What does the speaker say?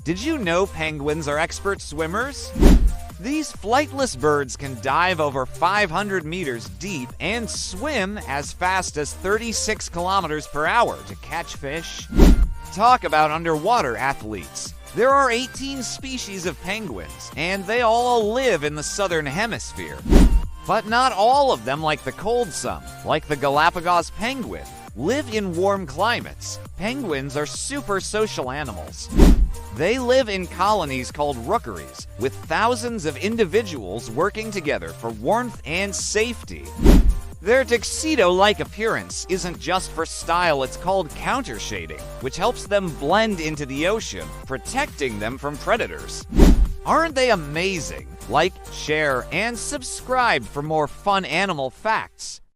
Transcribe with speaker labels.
Speaker 1: Did you know penguins are expert swimmers? These flightless birds can dive over 500 meters deep and swim as fast as 36 kilometers per hour to catch fish. Talk about underwater athletes. There are 18 species of penguins, and they all live in the southern hemisphere. But not all of them like the cold some, like the Galapagos penguin, live in warm climates. Penguins are super social animals. They live in colonies called rookeries, with thousands of individuals working together for warmth and safety. Their tuxedo-like appearance isn't just for style, it's called countershading, which helps them blend into the ocean, protecting them from predators. Aren't they amazing? Like, share, and subscribe for more fun animal facts.